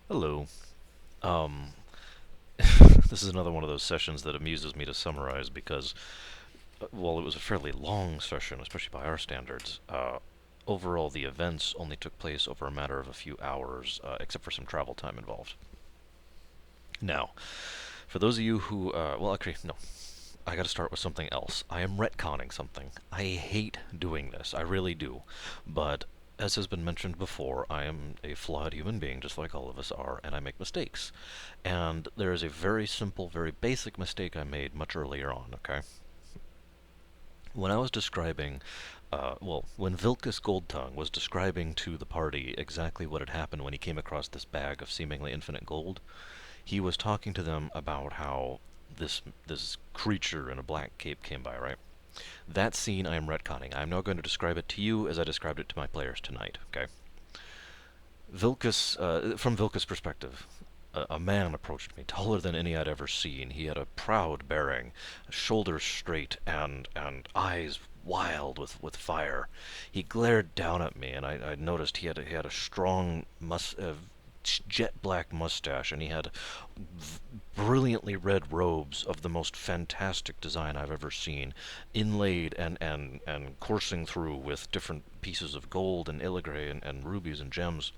Hello. Um, this is another one of those sessions that amuses me to summarize because, while it was a fairly long session, especially by our standards, overall the events only took place over a matter of a few hours, except for some travel time involved. Now, for those of you who, well, actually, no. I gotta start with something else. I am retconning something. I hate doing this. I really do. But as has been mentioned before, I am a flawed human being, just like all of us are, and I make mistakes. And there is a very simple, very basic mistake I made much earlier on, okay? When I was describing, when Vilcus Goldtongue was describing to the party exactly what had happened when he came across this bag of seemingly infinite gold, he was talking to them about how this creature in a black cape came by, right? That scene I am retconning. I am now going to describe it to you as I described it to my players tonight, okay? From Vilcus' perspective, a man approached me, taller than any I'd ever seen. He had a proud bearing, shoulders straight, and eyes wild with fire. He glared down at me, and I noticed he had a strong jet black mustache, and he had brilliantly red robes of the most fantastic design I've ever seen, inlaid and coursing through with different pieces of gold and illigray and rubies and gems.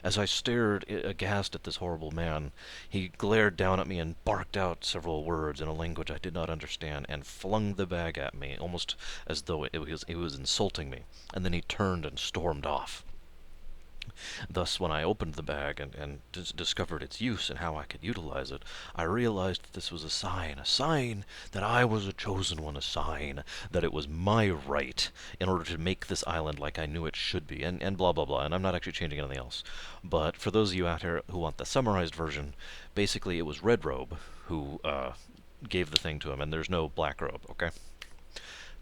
As I stared aghast at this horrible man, he glared down at me and barked out several words in a language I did not understand and flung the bag at me, almost as though it was insulting me, and then he turned and stormed off. Thus, when I opened the bag and discovered its use and how I could utilize it, I realized that this was a sign that I was a chosen one, a sign that it was my right in order to make this island like I knew it should be, and blah blah blah, and I'm not actually changing anything else. But for those of you out here who want the summarized version, basically it was Red Robe who gave the thing to him, and there's no Black Robe, okay?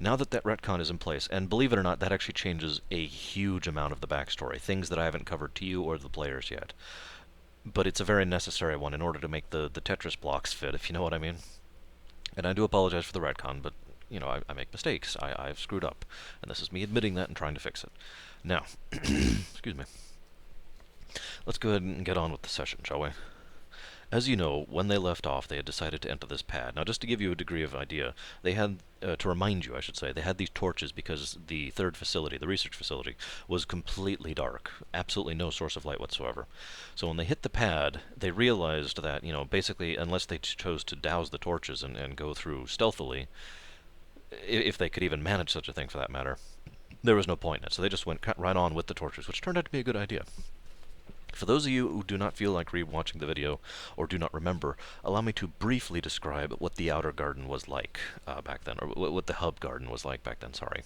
Now that that retcon is in place, and believe it or not, that actually changes a huge amount of the backstory, things that I haven't covered to you or the players yet. But it's a very necessary one in order to make the Tetris blocks fit, if you know what I mean. And I do apologize for the retcon, but, I make mistakes. I've screwed up. And this is me admitting that and trying to fix it. Now, excuse me. Let's go ahead and get on with the session, shall we? As you know, when they left off, they had decided to enter this pad. Now, just to give you a degree of idea, they had, to remind you, I should say, they had these torches because the third facility, the research facility, was completely dark. Absolutely no source of light whatsoever. So when they hit the pad, they realized that, basically, unless they chose to douse the torches and go through stealthily, if they could even manage such a thing for that matter, there was no point in it. So they just went right on with the torches, which turned out to be a good idea. For those of you who do not feel like re-watching the video or do not remember, allow me to briefly describe what the outer garden was like back then, or what the hub garden was like back then, sorry.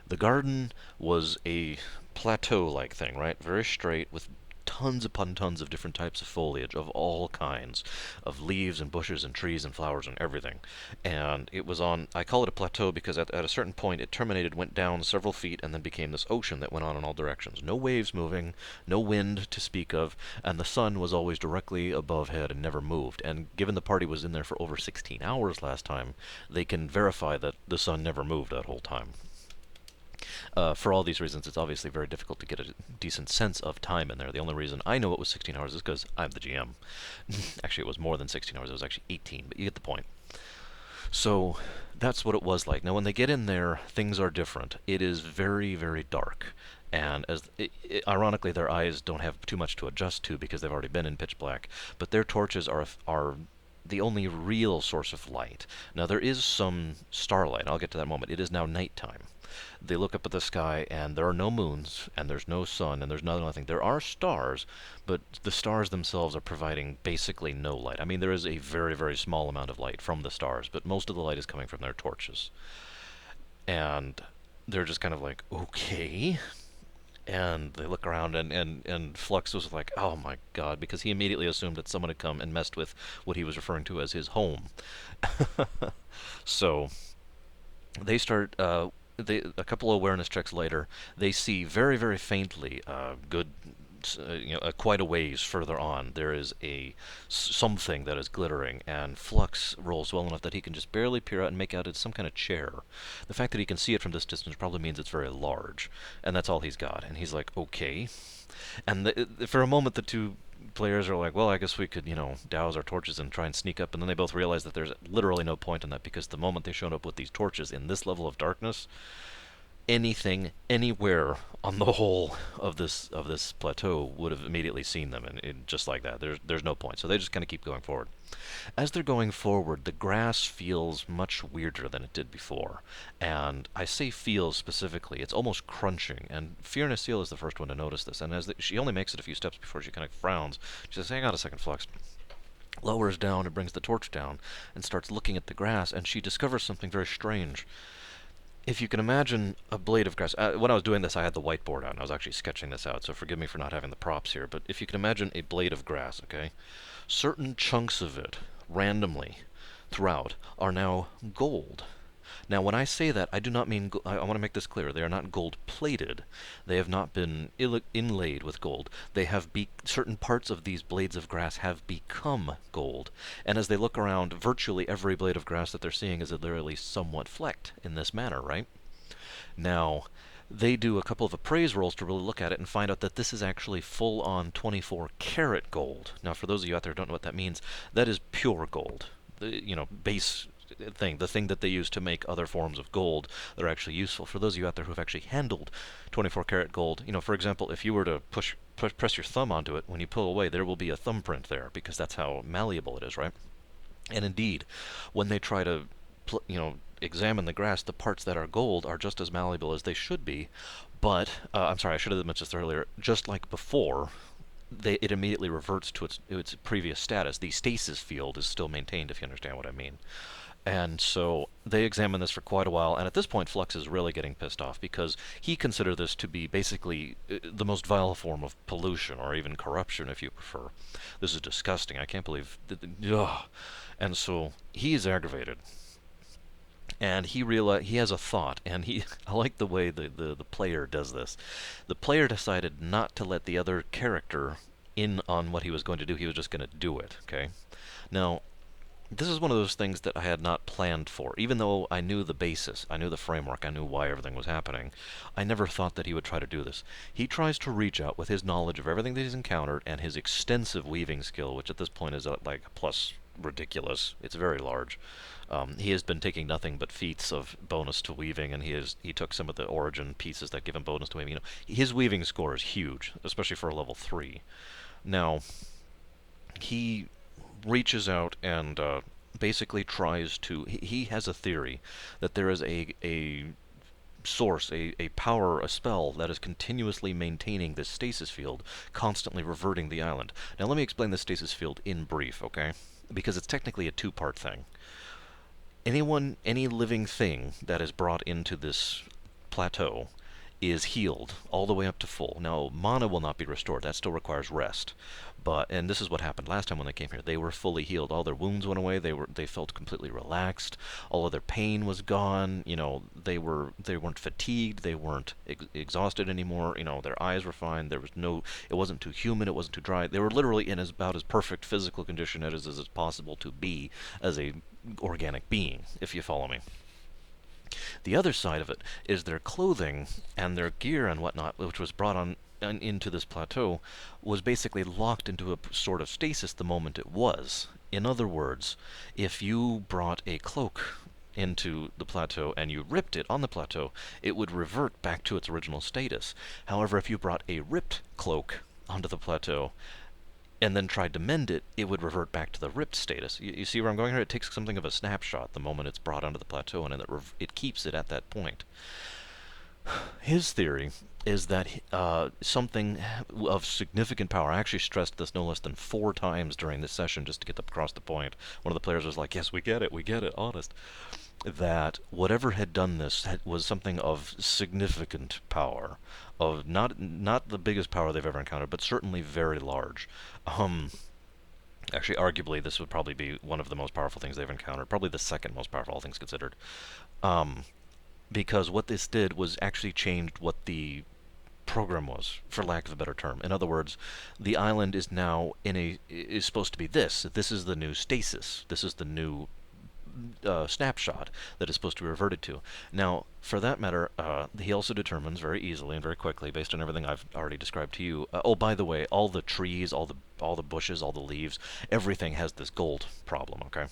The garden was a plateau-like thing, right? Very straight, with tons upon tons of different types of foliage of all kinds, of leaves and bushes and trees and flowers and everything. And it was on, I call it a plateau because at a certain point it terminated, went down several feet, and then became this ocean that went on in all directions. No waves moving, no wind to speak of, and the sun was always directly above head and never moved. And given the party was in there for over 16 hours last time, they can verify that the sun never moved that whole time. For all these reasons, it's obviously very difficult to get a decent sense of time in there. The only reason I know it was 16 hours is because I'm the GM. Actually, it was more than 16 hours. It was actually 18, but you get the point. So that's what it was like. Now, when they get in there, things are different. It is very, very dark. And ironically, their eyes don't have too much to adjust to because they've already been in pitch black. But their torches are the only real source of light. Now, there is some starlight. I'll get to that in a moment. It is now nighttime. They look up at the sky, and there are no moons, and there's no sun, and there's nothing. There are stars, but the stars themselves are providing basically no light. I mean, there is a very, very small amount of light from the stars, but most of the light is coming from their torches. And they're just kind of like, okay. And they look around, and Flux was like, oh my god, because he immediately assumed that someone had come and messed with what he was referring to as his home. So they start, a couple of awareness checks later, they see very, very faintly good quite a ways further on, there is something that is glittering, and Flux rolls well enough that he can just barely peer out and make out it's some kind of chair. The fact that he can see it from this distance probably means it's very large, and that's all he's got. And he's like, okay. And for a moment, the two players are like, well, I guess we could, douse our torches and try and sneak up. And then they both realize that there's literally no point in that, because the moment they showed up with these torches in this level of darkness, anything, anywhere on the whole of this plateau would have immediately seen them, and just like that, there's no point. So they just kind of keep going forward. As they're going forward, the grass feels much weirder than it did before, and I say feels specifically. It's almost crunching. And Fiona Seal is the first one to notice this, and she only makes it a few steps before she kind of frowns. She says, "Hang on a second, Flux." Lowers down and brings the torch down and starts looking at the grass, and she discovers something very strange. If you can imagine a blade of grass, when I was doing this, I had the whiteboard out, and I was actually sketching this out, so forgive me for not having the props here, but if you can imagine a blade of grass, okay, certain chunks of it, randomly, throughout, are now gold. Now, when I say that, I do not mean, I want to make this clear, they are not gold-plated. They have not been inlaid with gold. They have certain parts of these blades of grass have become gold. And as they look around, virtually every blade of grass that they're seeing is literally somewhat flecked in this manner, right? Now, they do a couple of appraise rolls to really look at it and find out that this is actually full-on 24-karat gold. Now, for those of you out there who don't know what that means, that is pure gold. Base thing, the thing that they use to make other forms of gold that are actually useful. For those of you out there who have actually handled 24-karat gold, for example, if you were to press your thumb onto it, when you pull away, there will be a thumbprint there, because that's how malleable it is, right? And indeed, when they try to, examine the grass, the parts that are gold are just as malleable as they should be, but, I'm sorry, I should have mentioned this earlier, just like before, it immediately reverts to its previous status. The stasis field is still maintained, if you understand what I mean. And so they examine this for quite a while, and at this point Flux is really getting pissed off, because he considers this to be basically the most vile form of pollution, or even corruption, if you prefer. This is disgusting. I can't believe... Ugh. And so he is aggravated. And he has a thought, and I like the way the player does this. The player decided not to let the other character in on what he was going to do. He was just going to do it, okay? Now, this is one of those things that I had not planned for. Even though I knew the basis, I knew the framework, I knew why everything was happening, I never thought that he would try to do this. He tries to reach out with his knowledge of everything that he's encountered and his extensive weaving skill, which at this point is like plus ridiculous. It's very large. He has been taking nothing but feats of bonus to weaving, and he took some of the origin pieces that give him bonus to weaving. His weaving score is huge, especially for a level 3. Now, he reaches out and basically tries to... He has a theory that there is a source, a power, a spell that is continuously maintaining this stasis field, constantly reverting the island. Now let me explain the stasis field in brief, okay? Because it's technically a two-part thing. Any living thing that is brought into this plateau is healed all the way up to full. Now, mana will not be restored. That still requires rest. And this is what happened last time when they came here. They were fully healed. All their wounds went away. They felt completely relaxed. All of their pain was gone. They weren't fatigued. They weren't exhausted anymore. Their eyes were fine. It wasn't too humid. It wasn't too dry. They were literally in about as perfect physical condition as is possible to be as a organic being, if you follow me. The other side of it is their clothing and their gear and whatnot, which was brought on into this plateau, was basically locked into a sort of stasis the moment it was. In other words, if you brought a cloak into the plateau and you ripped it on the plateau, it would revert back to its original status. However, if you brought a ripped cloak onto the plateau and then tried to mend it, it would revert back to the ripped status. You see where I'm going here? It takes something of a snapshot the moment it's brought onto the plateau, and then it keeps it at that point. His theory is that something of significant power... I actually stressed this no less than 4 times during this session just to get across the point. One of the players was like, yes, we get it, honest. That whatever had done this was something of significant power. Of not the biggest power they've ever encountered, but certainly very large. Actually, arguably, this would probably be one of the most powerful things they've encountered. Probably the second most powerful, all things considered. Because what this did was actually changed what the program was, for lack of a better term. In other words, the island is now is supposed to be this. This is the new stasis. This is the new snapshot that is supposed to be reverted to. Now, for that matter, he also determines very easily and very quickly, based on everything I've already described to you. Oh, by the way, all the trees, all the bushes, all the leaves, everything has this gold problem. Okay,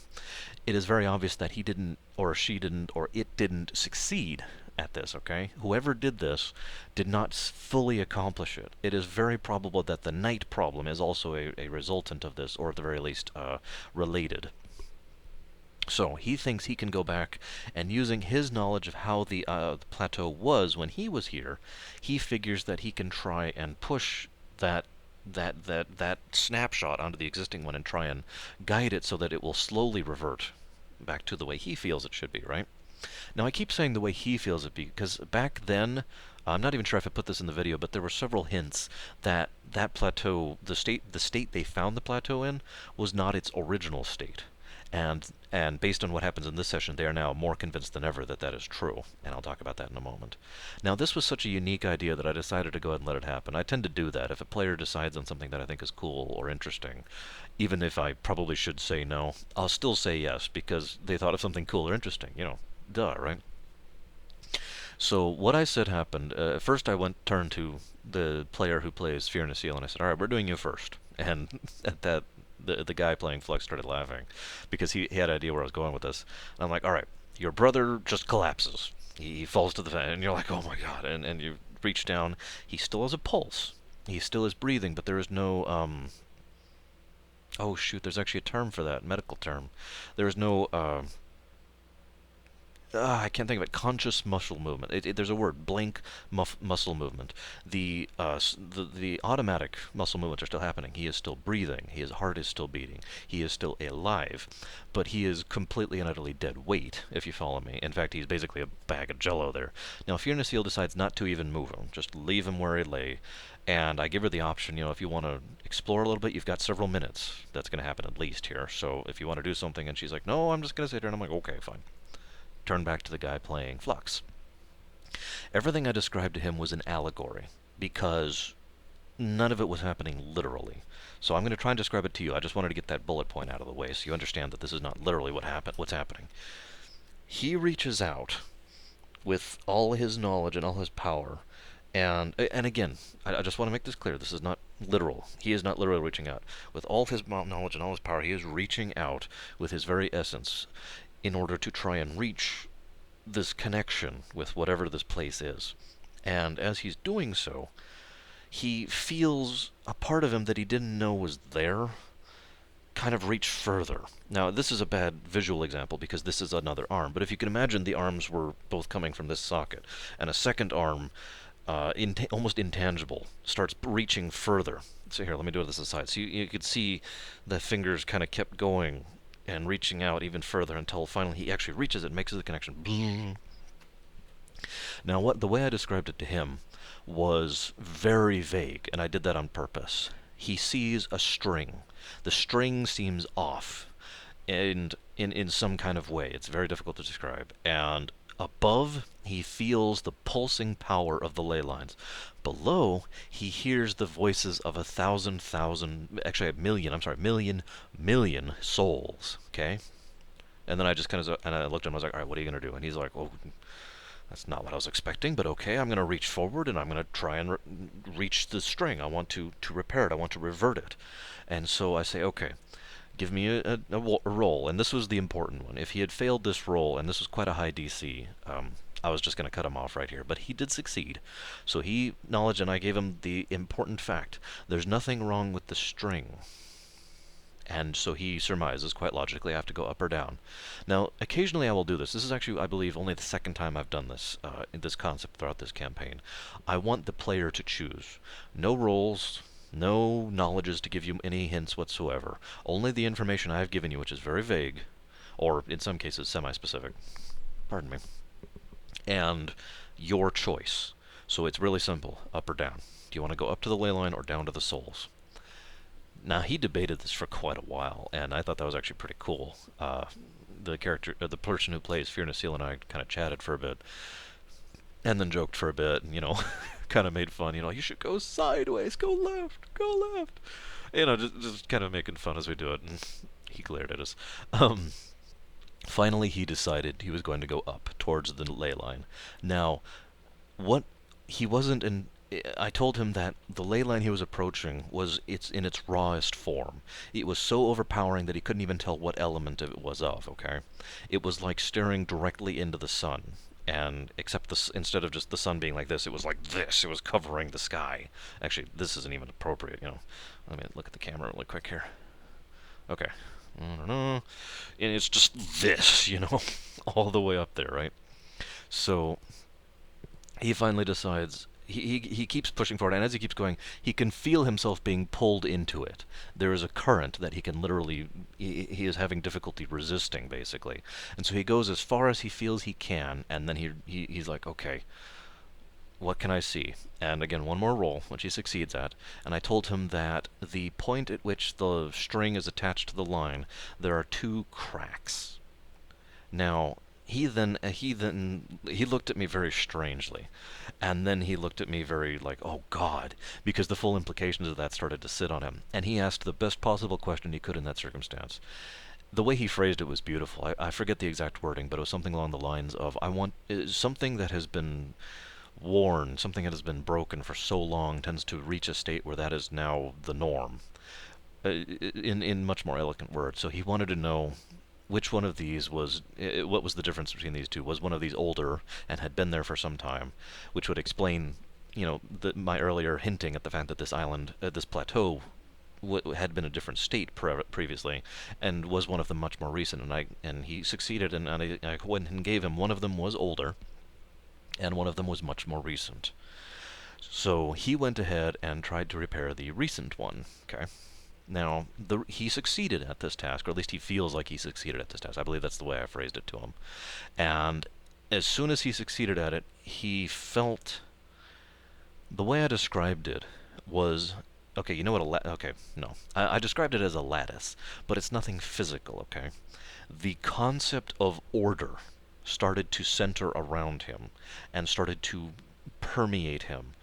it is very obvious that he didn't, or she didn't, or it didn't succeed at this. Okay, whoever did this did not fully accomplish it. It is very probable that the night problem is also a resultant of this, or at the very least, related. So he thinks he can go back, and using his knowledge of how the plateau was when he was here, he figures that he can try and push that snapshot onto the existing one and try and guide it so that it will slowly revert back to the way he feels it should be, right? Now I keep saying the way he feels it because back then, I'm not even sure if I put this in the video, but there were several hints that that plateau, the state they found the plateau in, was not its original state. And based on what happens in this session, they are now more convinced than ever that that is true, and I'll talk about that in a moment. Now, this was such a unique idea that I decided to go ahead and let it happen. I tend to do that. If a player decides on something that I think is cool or interesting, even if I probably should say no, I'll still say yes, because they thought of something cool or interesting. Duh, right? So what I said happened, first I turned to the player who plays Fear and Seal, and I said, all right, we're doing you first. And at that, the guy playing Flux started laughing because he had an idea where I was going with this. And I'm like, all right, your brother just collapses. He falls to the fan, and you're like, oh my god. And you reach down. He still has a pulse. He still is breathing, but there is no, oh shoot, there's actually a term for that, medical term. There is no, I can't think of it. Conscious muscle movement. There's a word. Blank muscle movement. The automatic muscle movements are still happening. He is still breathing. His heart is still beating. He is still alive, but he is completely and utterly dead weight. If you follow me. In fact, he's basically a bag of Jello there. Now, Fiona Seal decides not to even move him. Just leave him where he lay. And I give her the option. If you want to explore a little bit, you've got several minutes. That's going to happen at least here. So if you want to do something, and she's like, no, I'm just going to sit here, and I'm like, okay, fine. Turn back to the guy playing Flux. Everything I described to him was an allegory, because none of it was happening literally. So I'm going to try and describe it to you. I just wanted to get that bullet point out of the way so you understand that this is not literally what's happening. He reaches out with all his knowledge and all his power, and again, I just want to make this clear. This is not literal. He is not literally reaching out. With all his knowledge and all his power, he is reaching out with his very essence in order to try and reach this connection with whatever this place is. And as he's doing so, he feels a part of him that he didn't know was there kind of reach further. Now, this is a bad visual example because this is another arm, but if you can imagine the arms were both coming from this socket, and a second arm, almost intangible, starts reaching further. So here, let me do this aside. So you could see the fingers kind of kept going and reaching out even further until finally he actually reaches it, makes the connection. Now, the way I described it to him was very vague, and I did that on purpose. He sees a string. The string seems off, and in some kind of way. It's very difficult to describe. And above, he feels the pulsing power of the ley lines. Below, he hears the voices of actually a million souls, okay? And then I just kind of, and I looked at him, I was like, all right, what are you going to do? And he's like, oh, that's not what I was expecting, but okay, I'm going to reach forward, and I'm going to try and reach the string. I want to repair it. I want to revert it. And so I say, okay, give me a roll. And this was the important one. If he had failed this roll, and this was quite a high DC, I was just going to cut him off right here. But he did succeed. So he acknowledged, and I gave him the important fact. There's nothing wrong with the string. And so he surmises, quite logically, I have to go up or down. Now, occasionally I will do this. This is actually, I believe, only the second time I've done this, in this concept throughout this campaign. I want the player to choose. No rolls, no knowledges to give you any hints whatsoever. Only the information I've given you, which is very vague, or in some cases semi-specific. Pardon me. And your choice. So it's really simple, up or down. Do you want to go up to the ley line or down to the souls? Now, he debated this for quite a while, and I thought that was actually pretty cool. The person who plays Fear Seal and I kind of chatted for a bit, and then joked for a bit, and, kind of made fun. You should go sideways, go left, go left. Just kind of making fun as we do it. And he glared at us. Um, Finally, he decided he was going to go up towards the ley line. Now, what he wasn't in. I told him that the ley line he was approaching was in its rawest form. It was so overpowering that he couldn't even tell what element it was of. Okay, it was like staring directly into the sun, and except instead of just the sun being like this, it was like this. It was covering the sky. Actually, this isn't even appropriate. Let me look at the camera really quick here. Okay. I don't know. And it's just this, all the way up there, right? So he finally decides he keeps pushing forward, and as he keeps going, he can feel himself being pulled into it. There is a current that he can literally he is having difficulty resisting, basically. And so he goes as far as he feels he can, and then he's like, okay, what can I see? And again, one more roll, which he succeeds at. And I told him that the point at which the string is attached to the line, there are two cracks. Now, he looked at me very strangely, and then he looked at me very like, oh God, because the full implications of that started to sit on him. And he asked the best possible question he could in that circumstance. The way he phrased it was beautiful. I forget the exact wording, but it was something along the lines of, I want something that has been worn, something that has been broken for so long tends to reach a state where that is now the norm, in much more elegant words. So he wanted to know which one of these what was the difference between these two. Was one of these older and had been there for some time, which would explain, my earlier hinting at the fact that this island, this plateau, had been a different state previously, and was one of them much more recent. And he succeeded, and I went and gave him one of them was older, and one of them was much more recent. So he went ahead and tried to repair the recent one. Okay. Now, he succeeded at this task, or at least he feels like he succeeded at this task. I believe that's the way I phrased it to him. And as soon as he succeeded at it, he felt... The way I described it was... Okay, you know what okay, no. I described it as a lattice, but it's nothing physical, okay? The concept of order started to center around him and started to permeate him,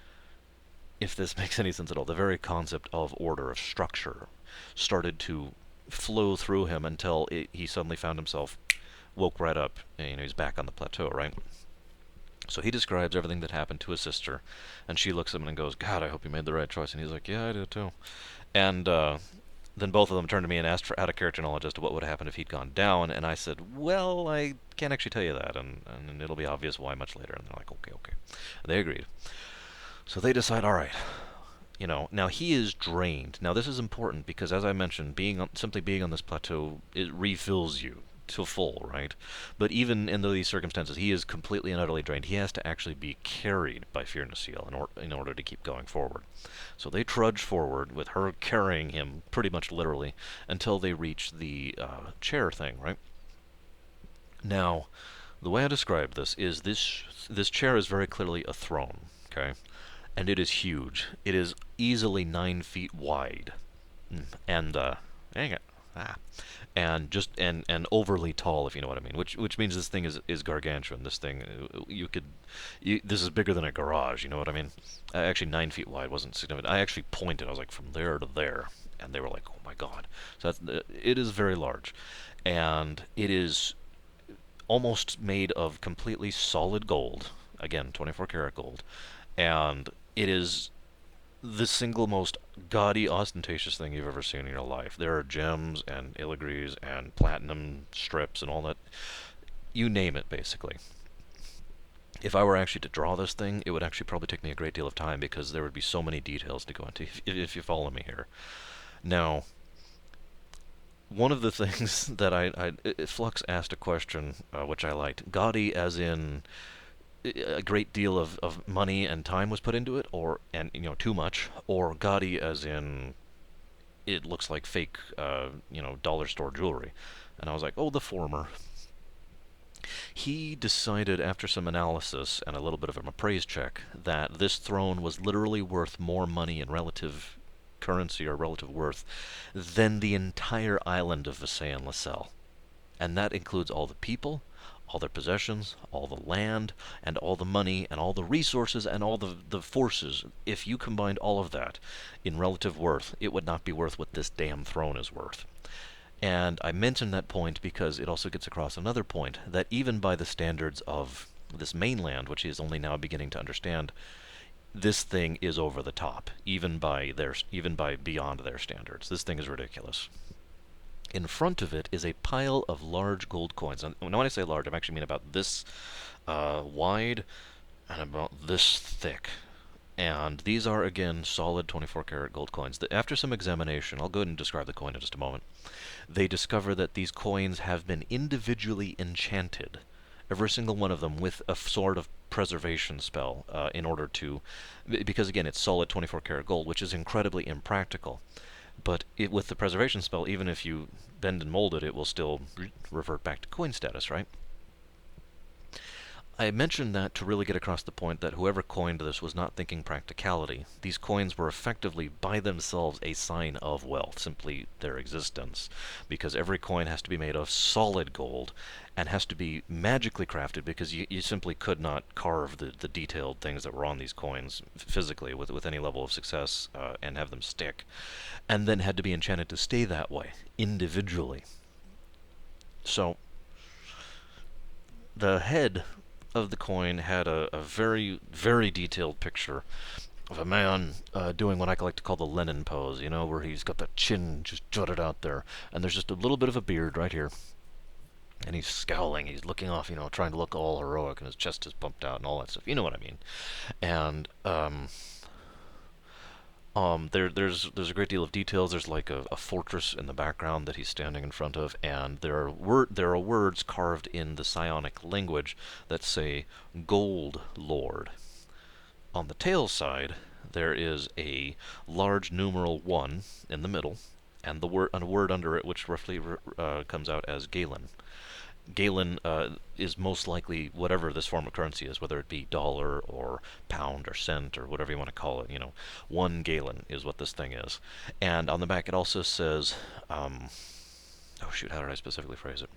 if this makes any sense at all. The very concept of order, of structure, started to flow through him until he suddenly found himself, woke right up, and he's back on the plateau, right? So he describes everything that happened to his sister, and she looks at him and goes, God, I hope you made the right choice. And he's like, yeah, I did too. And then both of them turned to me and asked for out-of-character knowledge as to what would have happened if he'd gone down, and I said, well, I can't actually tell you that, and it'll be obvious why much later. And they're like, okay, okay. And they agreed. So they decide, all right, now he is drained. Now this is important because, as I mentioned, simply being on this plateau, it refills you to full, right? But even in these circumstances, he is completely and utterly drained. He has to actually be carried by Fear Nacille in order to keep going forward. So they trudge forward with her carrying him, pretty much literally, until they reach the chair thing, right? Now, the way I described this is this chair is very clearly a throne, okay? And it is huge. It is easily 9 feet wide, and dang it, and overly tall, if you know what I mean. Which means this thing is gargantuan. This thing, this is bigger than a garage. You know what I mean? Actually, 9 feet wide wasn't significant. I actually pointed. I was like, from there to there, and they were like, oh my God. So it is very large, and it is almost made of completely solid gold. Again, 24 karat gold, and it is the single most gaudy, ostentatious thing you've ever seen in your life. There are gems and filigrees and platinum strips and all that. You name it, basically. If I were actually to draw this thing, it would actually probably take me a great deal of time because there would be so many details to go into, if you follow me here. Now, one of the things that Flux asked a question, which I liked. Gaudy as in a great deal of money and time was put into it, too much, or gaudy as in it looks like fake, dollar store jewelry. And I was like, oh, the former. He decided after some analysis and a little bit of an appraise check that this throne was literally worth more money in relative currency or relative worth than the entire island of Visay and LaSalle. And that includes all the people, all their possessions, all the land, and all the money, and all the resources, and all the forces. If you combined all of that in relative worth, it would not be worth what this damn throne is worth. And I mention that point because it also gets across another point, that even by the standards of this mainland, which he is only now beginning to understand, this thing is over the top, even by beyond their standards. This thing is ridiculous. In front of it is a pile of large gold coins. And when I say large, I actually mean about this wide and about this thick. And these are, again, solid 24 karat gold coins. After some examination, I'll go ahead and describe the coin in just a moment, they discover that these coins have been individually enchanted, every single one of them, with a sort of preservation spell in order to, because again, it's solid 24 karat gold, which is incredibly impractical. But with the preservation spell, even if you bend and mold it, it will still revert back to coin status, right? I mentioned that to really get across the point that whoever coined this was not thinking practicality. These coins were effectively, by themselves, a sign of wealth, simply their existence, because every coin has to be made of solid gold and has to be magically crafted, because you simply could not carve the detailed things that were on these coins physically with any level of success and have them stick, and then had to be enchanted to stay that way, individually. So, the head of the coin had a very, very detailed picture of a man doing what I like to call the Lenin pose, where he's got the chin just jutted out there, and there's just a little bit of a beard right here, and he's scowling, he's looking off, trying to look all heroic, and his chest is pumped out and all that stuff. You know what I mean? And there's a great deal of details. There's like a fortress in the background that he's standing in front of, and there are words carved in the psionic language that say "Gold Lord." On the tail side, there is a large numeral 1 in the middle, and a word under it which roughly comes out as Galen. Galen is most likely whatever this form of currency is, whether it be dollar or pound or cent or whatever you want to call it. 1 galen is what this thing is. And on the back it also says, oh shoot, how did I specifically phrase it?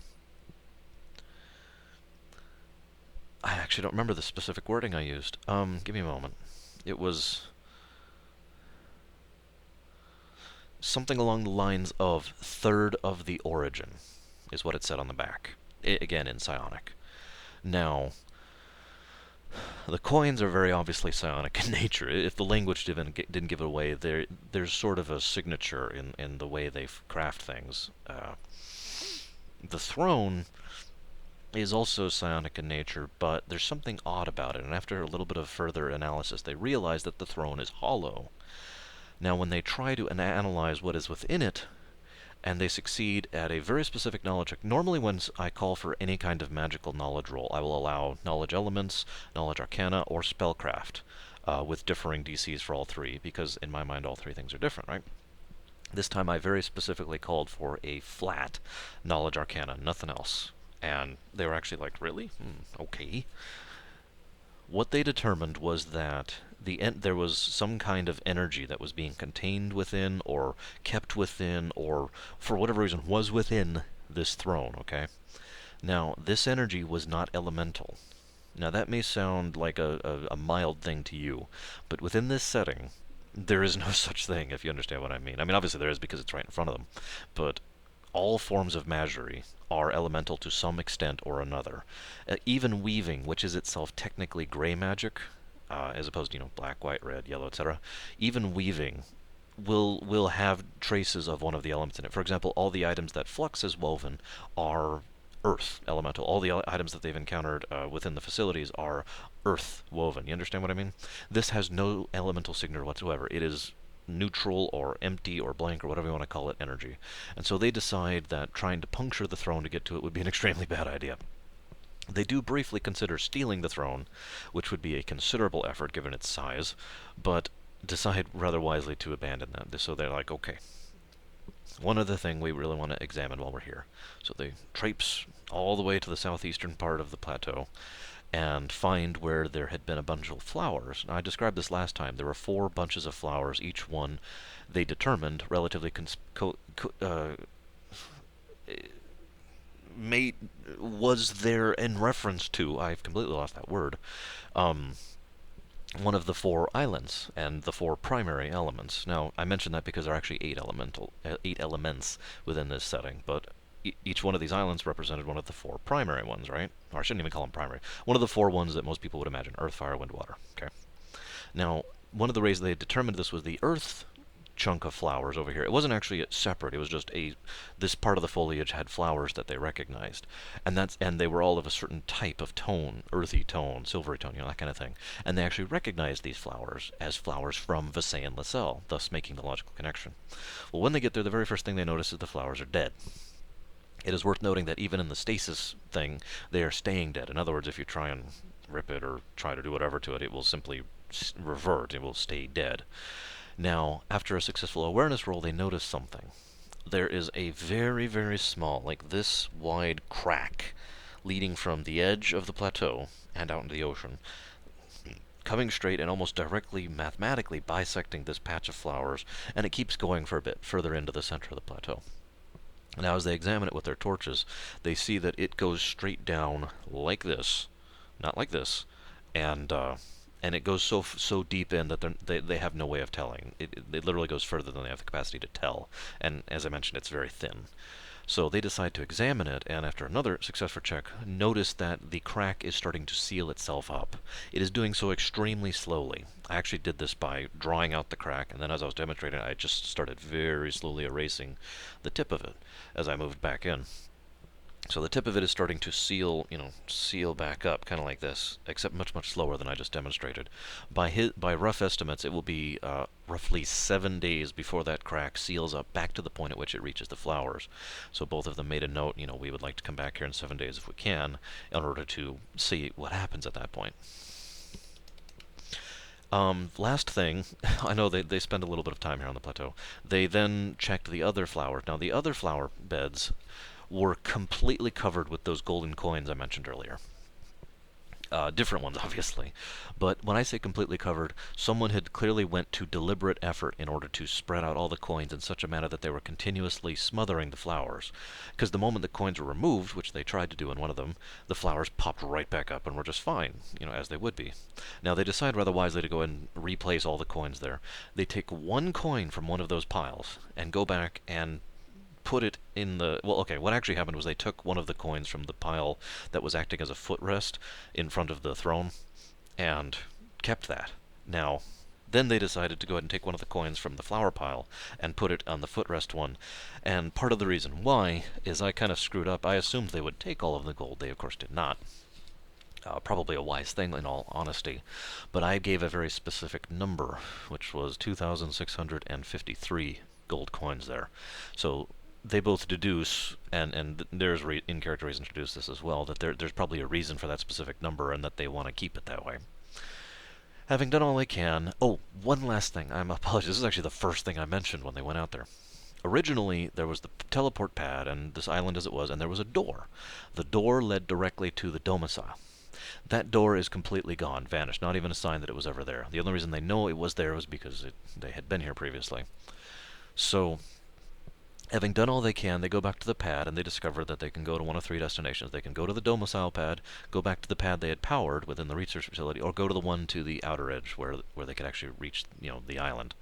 I actually don't remember the specific wording I used. Give me a moment. It was something along the lines of third of the origin, is what it said on the back. Again, in psionic. Now, the coins are very obviously psionic in nature. If the language didn't give it away, there's sort of a signature in the way they craft things. The throne is also psionic in nature, but there's something odd about it, and after a little bit of further analysis, they realize that the throne is hollow. Now, when they try to analyze what is within it, and they succeed at a very specific knowledge check. Normally when I call for any kind of magical knowledge roll, I will allow knowledge elements, knowledge arcana, or spellcraft, with differing DCs for all three, because in my mind all three things are different, right? This time I very specifically called for a flat knowledge arcana, nothing else. And they were actually like, really? Okay. What they determined was that there was some kind of energy that was being contained within, or kept within, or for whatever reason was within this throne, okay? Now, this energy was not elemental. Now, that may sound like a mild thing to you, but within this setting, there is no such thing, if you understand what I mean. I mean, obviously there is because it's right in front of them, but all forms of magic are elemental to some extent or another. Even weaving, which is itself technically gray magic, as opposed to black, white, red, yellow, etc. Even weaving will have traces of one of the elements in it. For example, all the items that Flux has woven are earth elemental. All the items that they've encountered within the facilities are earth woven. You understand what I mean? This has no elemental signature whatsoever. It is neutral or empty or blank or whatever you want to call it energy. And so they decide that trying to puncture the throne to get to it would be an extremely bad idea. They do briefly consider stealing the throne, which would be a considerable effort given its size, but decide rather wisely to abandon that. So they're like, okay, one other thing we really want to examine while we're here. So they traipse all the way to the southeastern part of the plateau and find where there had been a bunch of flowers. Now, I described this last time. There were 4 bunches of flowers, each one they determined relatively made was there in reference to, I've completely lost that word, um, one of the four islands and the four primary elements. Now, I mentioned that because there are actually eight elements within this setting, but each one of these islands represented one of the four primary ones, right? Or I shouldn't even call them primary. One of the four ones that most people would imagine: earth, fire, wind, water. Okay. Now, one of the ways they determined this was the earth chunk of flowers over here. It wasn't actually separate. It was just this part of the foliage had flowers that they recognized, and they were all of a certain type of tone, earthy tone, silvery tone, that kind of thing. And they actually recognized these flowers as flowers from Vassayan Lacelle, thus making the logical connection. Well, when they get there, the very first thing they notice is the flowers are dead. It is worth noting that even in the stasis thing, they are staying dead. In other words, if you try and rip it or try to do whatever to it, it will simply revert. It will stay dead. Now, after a successful awareness roll, they notice something. There is a very, very small, like this wide crack leading from the edge of the plateau and out into the ocean, coming straight and almost directly mathematically bisecting this patch of flowers, and it keeps going for a bit further into the center of the plateau. Now, as they examine it with their torches, they see that it goes straight down like this, not like this, and it goes so deep in that they have no way of telling. It literally goes further than they have the capacity to tell. And as I mentioned, it's very thin. So they decide to examine it, and after another successful check, notice that the crack is starting to seal itself up. It is doing so extremely slowly. I actually did this by drawing out the crack, and then as I was demonstrating, I just started very slowly erasing the tip of it as I moved back in. So the tip of it is starting to seal back up, kind of like this, except much, much slower than I just demonstrated. By rough estimates, it will be roughly 7 days before that crack seals up back to the point at which it reaches the flowers. So both of them made a note, we would like to come back here in 7 days if we can, in order to see what happens at that point. Last thing, I know they spend a little bit of time here on the plateau. They then checked the other flowers. Now, the other flower beds were completely covered with those golden coins I mentioned earlier. Different ones, obviously. But when I say completely covered, someone had clearly went to deliberate effort in order to spread out all the coins in such a manner that they were continuously smothering the flowers. Because the moment the coins were removed, which they tried to do in one of them, the flowers popped right back up and were just fine, as they would be. Now, they decide rather wisely to go and replace all the coins there. They take one coin from one of those piles and go back and put it in the... Well, okay, what actually happened was they took one of the coins from the pile that was acting as a footrest in front of the throne and kept that. Now, then they decided to go ahead and take one of the coins from the flower pile and put it on the footrest one. And part of the reason why is I kind of screwed up. I assumed they would take all of the gold. They, of course, did not. Probably a wise thing, in all honesty. But I gave a very specific number, which was 2,653 gold coins there. So they both deduce, and there's in-character reason to deduce this as well, that there's probably a reason for that specific number and that they want to keep it that way. Having done all they can... Oh, one last thing. I'm apologies. This is actually the first thing I mentioned when they went out there. Originally, there was the teleport pad and this island as it was, and there was a door. The door led directly to the domicile. That door is completely gone, vanished, not even a sign that it was ever there. The only reason they know it was there was because they had been here previously. So, having done all they can, they go back to the pad and they discover that they can go to one of three destinations. They can go to the domicile pad, go back to the pad they had powered within the research facility, or go to the one to the outer edge where they could actually reach, the island.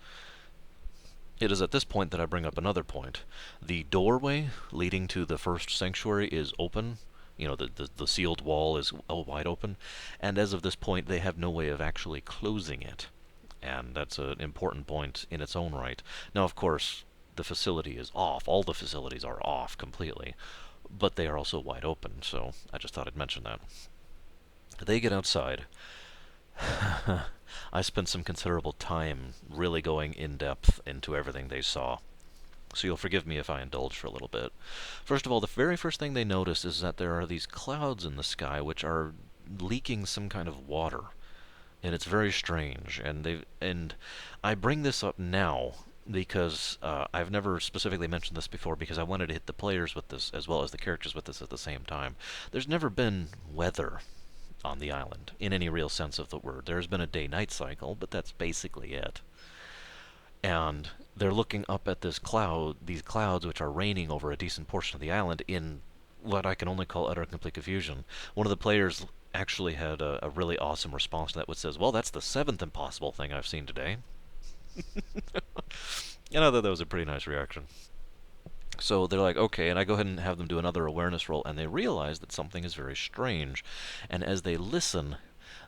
It is at this point that I bring up another point. The doorway leading to the first sanctuary is open. The sealed wall is wide open, and as of this point, they have no way of actually closing it. And that's an important point in its own right. Now, of course, the facility is off. All the facilities are off completely, but they are also wide open, so I just thought I'd mention that. They get outside. I spent some considerable time really going in depth into everything they saw, so you'll forgive me if I indulge for a little bit. First of all, the very first thing they notice is that there are these clouds in the sky which are leaking some kind of water, and it's very strange. And I bring this up now because I've never specifically mentioned this before because I wanted to hit the players with this as well as the characters with this at the same time. There's never been weather on the island in any real sense of the word. There's been a day-night cycle, but that's basically it. And they're looking up at these clouds which are raining over a decent portion of the island in what I can only call utter and complete confusion. One of the players actually had a really awesome response to that, which says, "Well, that's the seventh impossible thing I've seen today." And I thought that was a pretty nice reaction. So they're like, okay, and I go ahead and have them do another awareness roll, and they realize that something is very strange. And as they listen,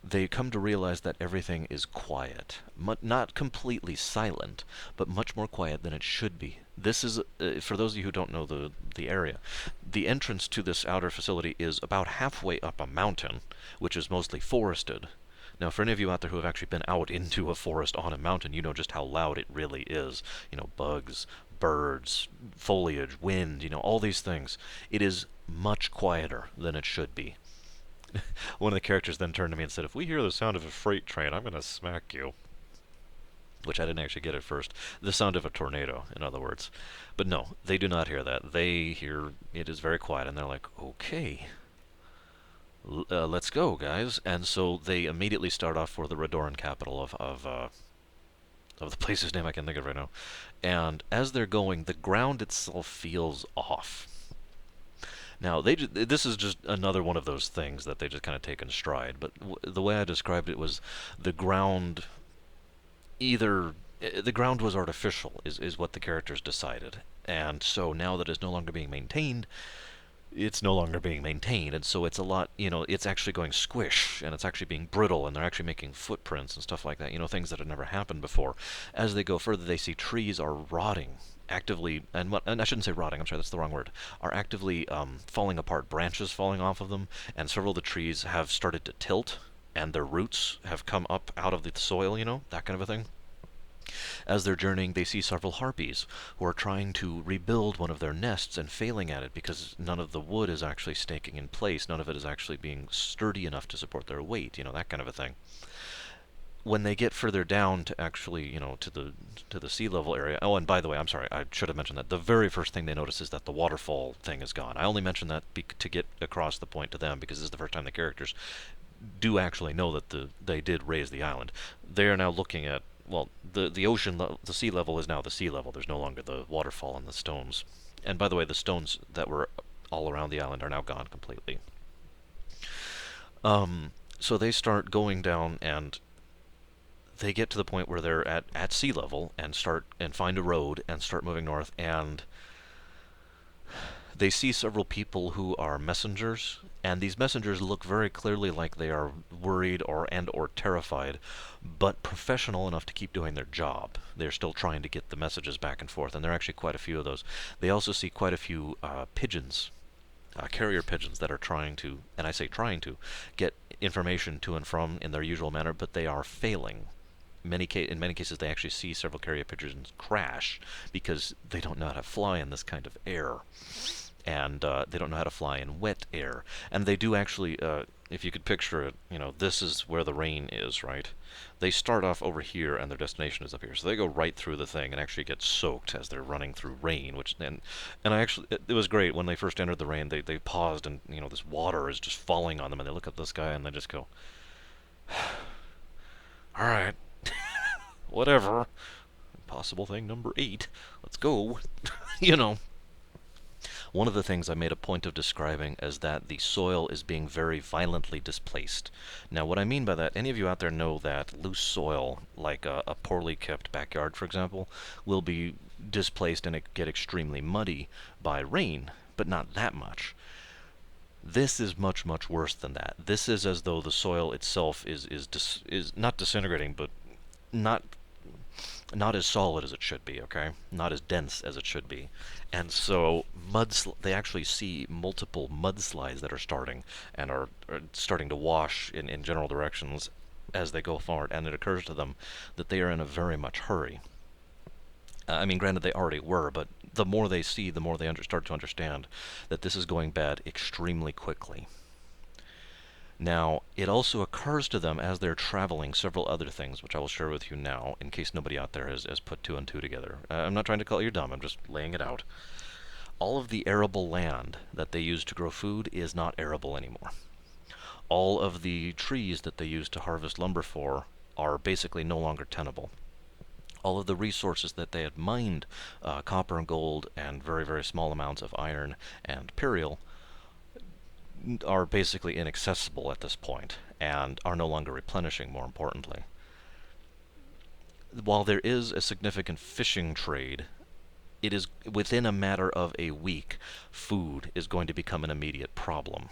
they come to realize that everything is quiet. Not completely silent, but much more quiet than it should be. This is, for those of you who don't know the area, the entrance to this outer facility is about halfway up a mountain, which is mostly forested. Now, for any of you out there who have actually been out into a forest on a mountain, you know just how loud it really is. You know, bugs, birds, foliage, wind, all these things. It is much quieter than it should be. One of the characters then turned to me and said, "If we hear the sound of a freight train, I'm going to smack you." Which I didn't actually get at first. The sound of a tornado, in other words. But no, they do not hear that. They hear it is very quiet, and they're like, okay, let's go, guys. And so they immediately start off for the Redoran capital of the place's name I can think of right now. And as they're going, the ground itself feels off. Now, this is just another one of those things that they just kind of take in stride. But the way I described it was the ground either the ground was artificial is what the characters decided. And so now that it's no longer being maintained, it's no longer being maintained, and so it's a lot, it's actually going squish, and it's actually being brittle, and they're actually making footprints and stuff like that, things that had never happened before. As they go further, they see trees are rotting actively, and I shouldn't say rotting, I'm sorry, that's the wrong word, are actively falling apart, branches falling off of them, and several of the trees have started to tilt, and their roots have come up out of the soil, that kind of a thing. As they're journeying, they see several harpies who are trying to rebuild one of their nests and failing at it because none of the wood is actually staking in place. None of it is actually being sturdy enough to support their weight, that kind of a thing. When they get further down to actually, to the sea level area. Oh, and by the way, I'm sorry, I should have mentioned that. The very first thing they notice is that the waterfall thing is gone. I only mentioned that to get across the point to them because this is the first time the characters do actually know that they did raise the island. They are now looking at, well, the ocean, the sea level is now the sea level. There's no longer the waterfall and the stones. And by the way, the stones that were all around the island are now gone completely. So they start going down, and they get to the point where they're at sea level and find a road and start moving north, and they see several people who are messengers, and these messengers look very clearly like they are worried or terrified, but professional enough to keep doing their job. They're still trying to get the messages back and forth, and there are actually quite a few of those. They also see quite a few pigeons, carrier pigeons that are trying to, and I say trying to, get information to and from in their usual manner, but they are failing. In many cases, they actually see several carrier pigeons crash because they don't know how to fly in this kind of air, and they don't know how to fly in wet air. And they do actually, if you could picture it, this is where the rain is, right? They start off over here, and their destination is up here. So they go right through the thing and actually get soaked as they're running through rain. And I actually, it was great when they first entered the rain. They paused, and this water is just falling on them, and they look at this guy and they just go, "All right, whatever. Possible thing number 8. Let's go." you know. One of the things I made a point of describing is that the soil is being very violently displaced. Now, what I mean by that, any of you out there know that loose soil, like a poorly kept backyard, for example, will be displaced and it get extremely muddy by rain, but not that much. This is much, much worse than that. This is as though the soil itself is not disintegrating, but not not as solid as it should be, okay? Not as dense as it should be. And so they actually see multiple mudslides that are starting and are starting to wash in general directions as they go forward, and it occurs to them that they are in a very much hurry. I mean, granted, they already were, but the more they see, the more they start to understand that this is going bad extremely quickly. Now, it also occurs to them as they're traveling several other things, which I will share with you now, in case nobody out there has put 2 and 2 together. I'm not trying to call you dumb, I'm just laying it out. All of the arable land that they use to grow food is not arable anymore. All of the trees that they use to harvest lumber for are basically no longer tenable. All of the resources that they had mined, copper and gold and very, very small amounts of iron and perial, are basically inaccessible at this point and are no longer replenishing, more importantly. While there is a significant fishing trade, it is within a matter of a week, food is going to become an immediate problem.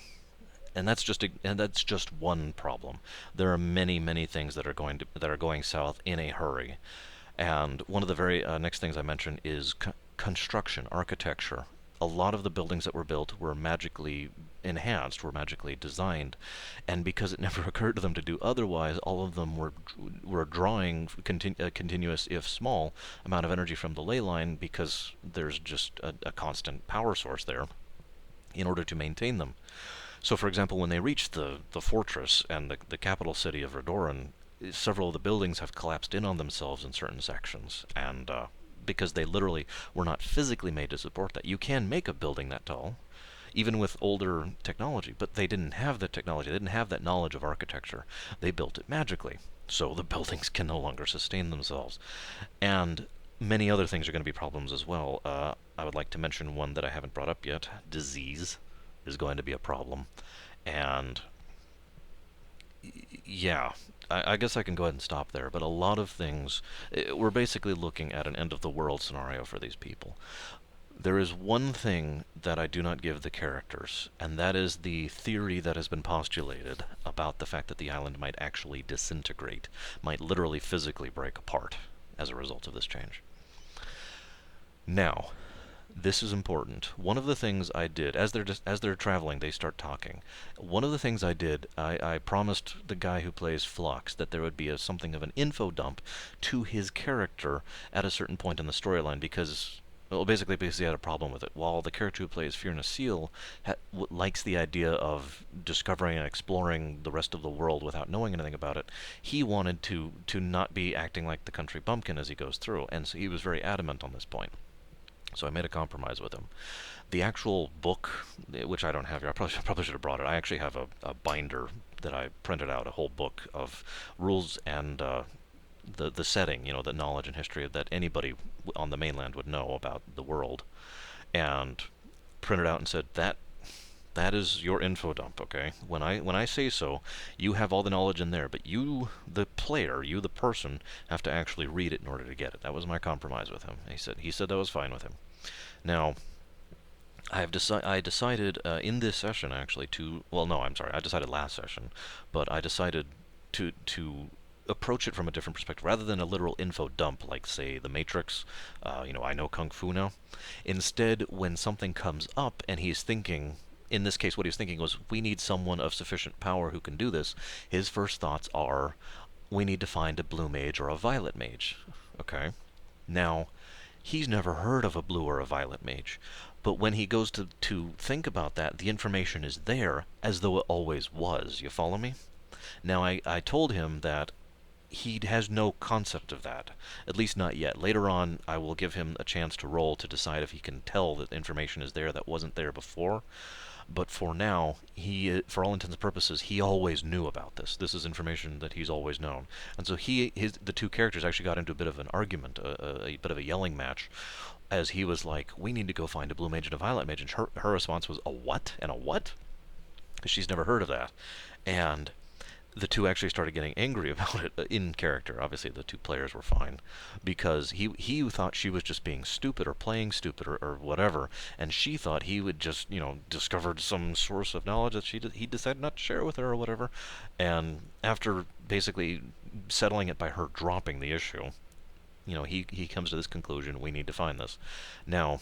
And that's just one problem. There are many, many things that are going south in a hurry. And one of the very next things I mentioned is construction, architecture. A lot of the buildings that were built were magically enhanced, were magically designed, and because it never occurred to them to do otherwise, all of them were drawing a continuous, if small, amount of energy from the ley line because there's just a constant power source there in order to maintain them. So, for example, when they reached the fortress and the capital city of Redoran, several of the buildings have collapsed in on themselves in certain sections, and because they literally were not physically made to support that. You can make a building that tall, even with older technology, but they didn't have the technology, they didn't have that knowledge of architecture. They built it magically, so the buildings can no longer sustain themselves. And many other things are going to be problems as well. I would like to mention one that I haven't brought up yet. Disease is going to be a problem. And yeah, I guess I can go ahead and stop there. But a lot of things, we're basically looking at an end of the world scenario for these people. There is one thing that I do not give the characters, and that is the theory that has been postulated about the fact that the island might actually disintegrate, might literally physically break apart as a result of this change. Now, this is important. One of the things I did, as they're traveling, they start talking. One of the things I did, I promised the guy who plays Flux that there would be something of an info dump to his character at a certain point in the storyline because, well, basically because he had a problem with it. While the character who plays Fear Seal likes the idea of discovering and exploring the rest of the world without knowing anything about it, he wanted to not be acting like the country bumpkin as he goes through, and so he was very adamant on this point. So I made a compromise with him. The actual book, which I don't have here, I probably should have brought it. I actually have a binder that I printed out, a whole book of rules and the setting, the knowledge and history that anybody on the mainland would know about the world, and printed out and said that is your info dump, okay? When I say so, you have all the knowledge in there, but you, the player, you, the person, have to actually read it in order to get it. That was my compromise with him. He said that was fine with him. Now, I decided in this session actually to, well, no, I'm sorry, I decided last session, but I decided to approach it from a different perspective rather than a literal info dump like, say, the Matrix. I know Kung Fu now. Instead, when something comes up and he's thinking, in this case, what he was thinking was, we need someone of sufficient power who can do this. His first thoughts are, we need to find a blue mage or a violet mage. Okay? Now, he's never heard of a blue or a violet mage. But when he goes to think about that, the information is there as though it always was. You follow me? Now, I told him that he has no concept of that, at least not yet. Later on, I will give him a chance to roll to decide if he can tell that information is there that wasn't there before. But for now, for all intents and purposes, he always knew about this. This is information that he's always known. And so the two characters actually got into a bit of an argument, a bit of a yelling match, as he was like, we need to go find a blue mage and a violet mage. And her response was, a what? And a what? Because she's never heard of that. And the two actually started getting angry about it in character. Obviously, the two players were fine, because he thought she was just being stupid or playing stupid or whatever, and she thought he would just discovered some source of knowledge that he decided not to share with her or whatever. And after basically settling it by her dropping the issue, he comes to this conclusion: we need to find this now.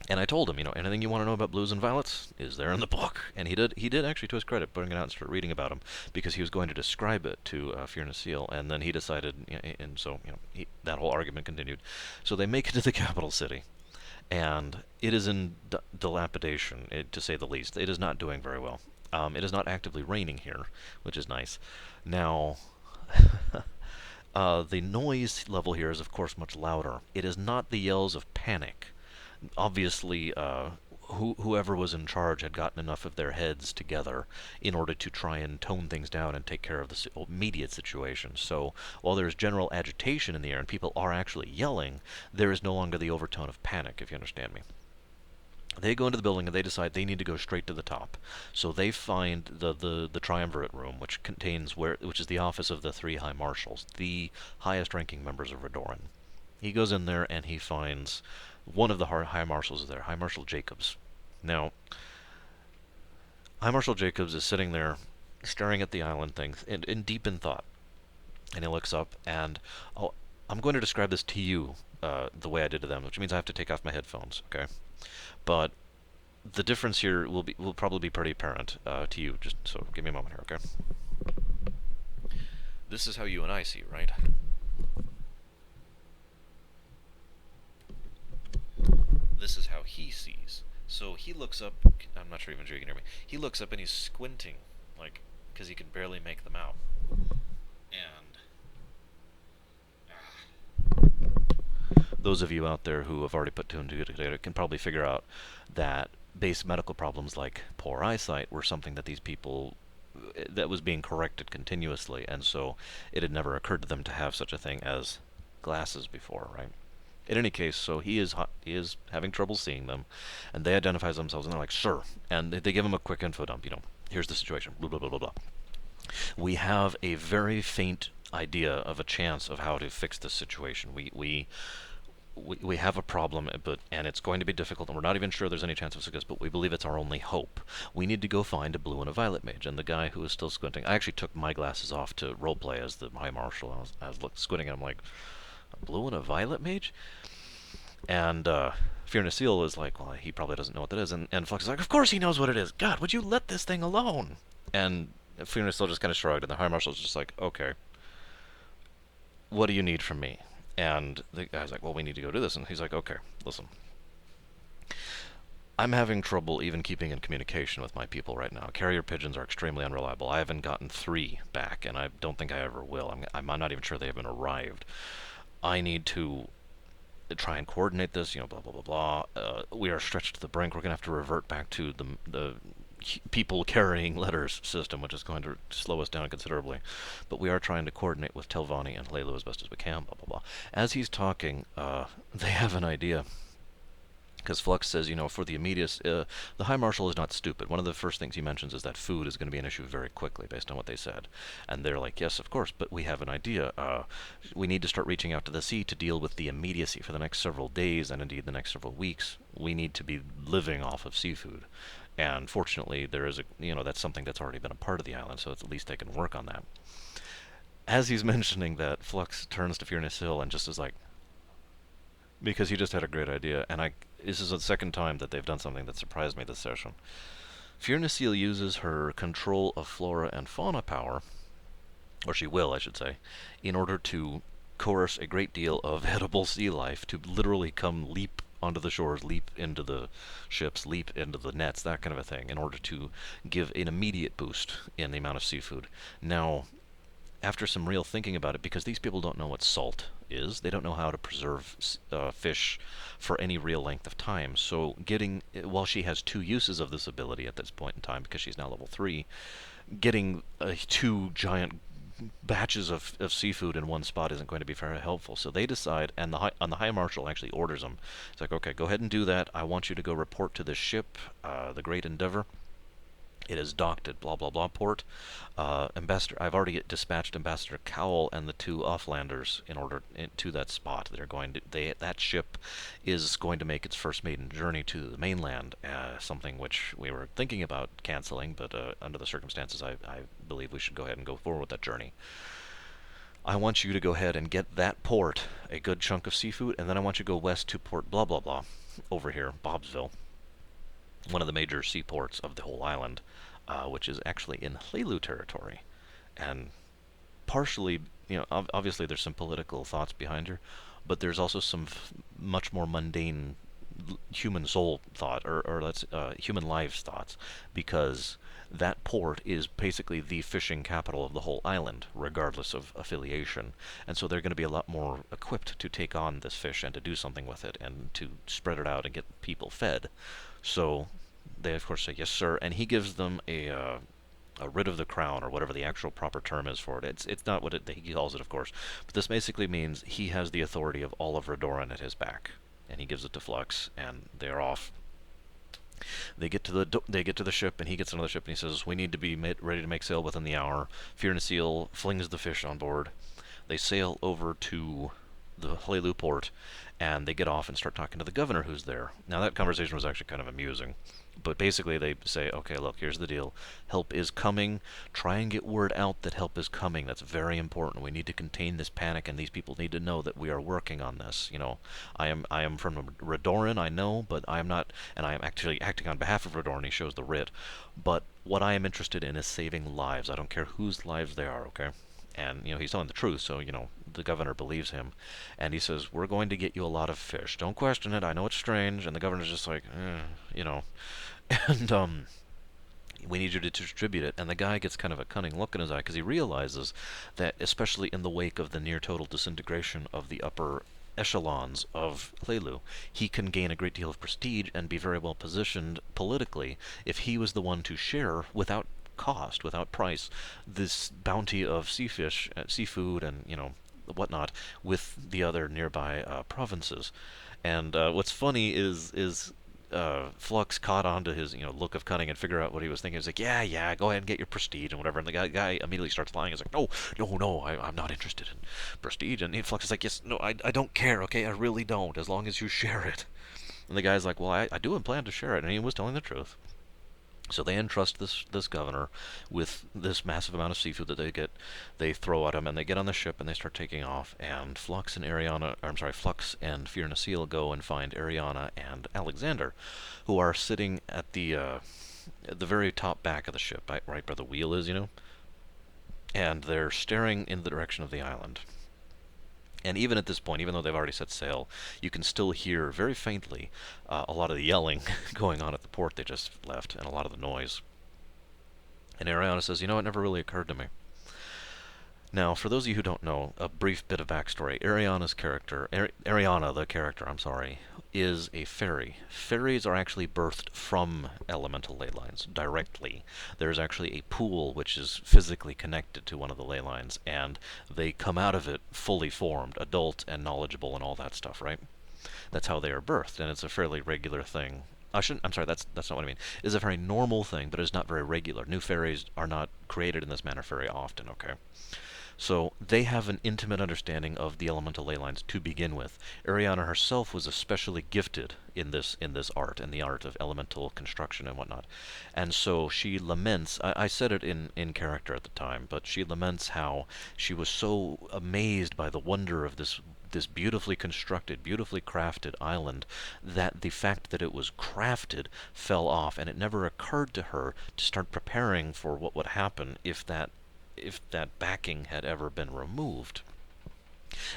And I told him, anything you want to know about blues and violets is there in the book. And he did actually, to his credit, bring it out and start reading about them, because he was going to describe it to Fear Seal, and then he decided, and so, that whole argument continued. So they make it to the capital city, and it is in dilapidation, to say the least. It is not doing very well. It is not actively raining here, which is nice. Now, the noise level here is, of course, much louder. It is not the yells of panic. Obviously, whoever was in charge had gotten enough of their heads together in order to try and tone things down and take care of the immediate situation. So while there's general agitation in the air and people are actually yelling, there is no longer the overtone of panic, if you understand me. They go into the building and they decide they need to go straight to the top. So they find the triumvirate room, which is the office of the three high marshals, the highest ranking members of Redoran. He goes in there and he finds one of the high marshals there, High Marshal Jacobs. Now, High Marshal Jacobs is sitting there staring at the island thing in deep in thought. And he looks up and I'm going to describe this to you the way I did to them, which means I have to take off my headphones, okay? But the difference here will probably be pretty apparent to you. Just so give me a moment here, okay? This is how you and I see, right? This is how he sees. So he looks up. I'm not sure even sure you can hear me. He looks up and he's squinting, like, because he can barely make them out. And those of you out there who have already put two and two together can probably figure out that basic medical problems like poor eyesight were something that these people that was being corrected continuously, and so it had never occurred to them to have such a thing as glasses before, right? In any case, so he is having trouble seeing them, and they identify themselves, and they're like, "Sir," and they give him a quick info dump. Here's the situation. Blah blah blah blah blah. We have a very faint idea of a chance of how to fix this situation. We have a problem, and it's going to be difficult, and we're not even sure there's any chance of success, but we believe it's our only hope. We need to go find a blue and a violet mage. And the guy who is still squinting, I actually took my glasses off to roleplay as the High Marshal. I was squinting, and I'm like, a blue and a violet mage? And Fear Nasil is like, well, he probably doesn't know what that is. And Flux is like, of course he knows what it is. God, would you let this thing alone? And Fear Nasil just kind of shrugged, and the High Marshal's just like, okay, what do you need from me? And the guy's like, well, we need to go do this. And he's like, okay, listen. I'm having trouble even keeping in communication with my people right now. Carrier pigeons are extremely unreliable. I haven't gotten 3 back, and I don't think I ever will. I'm not even sure they haven't arrived. I need to try and coordinate this, blah, blah, blah, blah. We are stretched to the brink. We're going to have to revert back to the people carrying letters system, which is going to slow us down considerably. But we are trying to coordinate with Telvanni and Laylu as best as we can, blah, blah, blah. As he's talking, they have an idea. Because Flux says, for the immediate, the High Marshal is not stupid. One of the first things he mentions is that food is going to be an issue very quickly, based on what they said. And they're like, yes, of course, but we have an idea. We need to start reaching out to the sea to deal with the immediacy for the next several days, and indeed the next several weeks. We need to be living off of seafood. And fortunately, there is that's something that's already been a part of the island, so at least they can work on that. As he's mentioning that, Flux turns to Fear Nasil and just is like, because he just had a great idea, and this is the second time that they've done something that surprised me this session. Fear Nasil uses her control of flora and fauna power, or she will, I should say, in order to coerce a great deal of edible sea life to literally come leap onto the shores, leap into the ships, leap into the nets, that kind of a thing, in order to give an immediate boost in the amount of seafood. Now, after some real thinking about it, because these people don't know what salt is, they don't know how to preserve fish for any real length of time. So while she has 2 uses of this ability at this point in time, because she's now level 3, getting 2 giant batches of seafood in one spot isn't going to be very helpful. So they decide, and the High Marshal actually orders them. It's like, okay, go ahead and do that. I want you to go report to this ship, the Great Endeavor. It is docked at blah blah blah port. I've already dispatched Ambassador Cowell and the 2 offlanders to that spot. That ship is going to make its first maiden journey to the mainland. Something which we were thinking about canceling, but under the circumstances, I believe we should go ahead and go forward with that journey. I want you to go ahead and get that port a good chunk of seafood, and then I want you to go west to Port blah blah blah over here, Bobsville, one of the major seaports of the whole island, which is actually in Laylu territory. And partially, obviously there's some political thoughts behind her, but there's also some much more mundane human soul thought, or human lives thoughts, because that port is basically the fishing capital of the whole island, regardless of affiliation. And so they're going to be a lot more equipped to take on this fish and to do something with it and to spread it out and get people fed. So they, of course, say, yes, sir, and he gives them a writ of the crown, or whatever the actual proper term is for it. It's not what he calls it, of course, but this basically means he has the authority of all of Redoran at his back, and he gives it to Flux, and they're off. They get to the ship, and he gets into the ship, and he says, "We need to be ready to make sail within the hour." Fear Seal flings the fish on board. They sail over to the Hlelu port, and they get off and start talking to the governor who's there. Now that conversation was actually kind of amusing. But basically they say, okay, look, here's the deal. Help is coming. Try and get word out that help is coming. That's very important. We need to contain this panic, and these people need to know that we are working on this. I am from Redoran, I know, but I am not, and I am actually acting on behalf of Redoran. He shows the writ. But what I am interested in is saving lives. I don't care whose lives they are, okay? And he's telling the truth, so the governor believes him. And he says, "We're going to get you a lot of fish. Don't question it. I know it's strange." And the governor's just like, you know. And we need you to distribute it. And the guy gets kind of a cunning look in his eye, because he realizes that, especially in the wake of the near total disintegration of the upper echelons of Hlelu, he can gain a great deal of prestige and be very well positioned politically if he was the one to share without cost, without price, this bounty of seafood, and whatnot, with the other nearby provinces. And what's funny is Flux caught on to his look of cunning and figure out what he was thinking. He's like, yeah, go ahead and get your prestige and whatever. And the guy immediately starts lying. He's like, no, I'm not interested in prestige. And Flux is like, yes, no, I don't care, okay, I really don't, as long as you share it. And the guy's like, well, I do plan to share it, and he was telling the truth. So they entrust this governor with this massive amount of seafood that they throw at him, and they get on the ship and they start taking off. And Flux and Fear Nasil go and find Ariana and Alexander, who are sitting at the very top back of the ship, right where the wheel is, and they're staring in the direction of the island. And even at this point, even though they've already set sail, you can still hear very faintly a lot of the yelling going on at the port they just left, and a lot of the noise. And Ariana says, it never really occurred to me. Now, for those of you who don't know, a brief bit of backstory. Ariana, the character, is a fairy. Fairies are actually birthed from elemental ley lines directly. There's actually a pool which is physically connected to one of the ley lines, and they come out of it fully formed, adult and knowledgeable and all that stuff, right? That's how they are birthed, and it's a fairly regular thing. I'm sorry, that's not what I mean. It's a very normal thing, but it's not very regular. New fairies are not created in this manner very often, okay? So they have an intimate understanding of the elemental ley lines to begin with. Ariana herself was especially gifted in this art, in the art of elemental construction and whatnot. And so she laments, I said it in character at the time, but she laments how she was so amazed by the wonder of this beautifully constructed, beautifully crafted island, that the fact that it was crafted fell off, and it never occurred to her to start preparing for what would happen if that backing had ever been removed.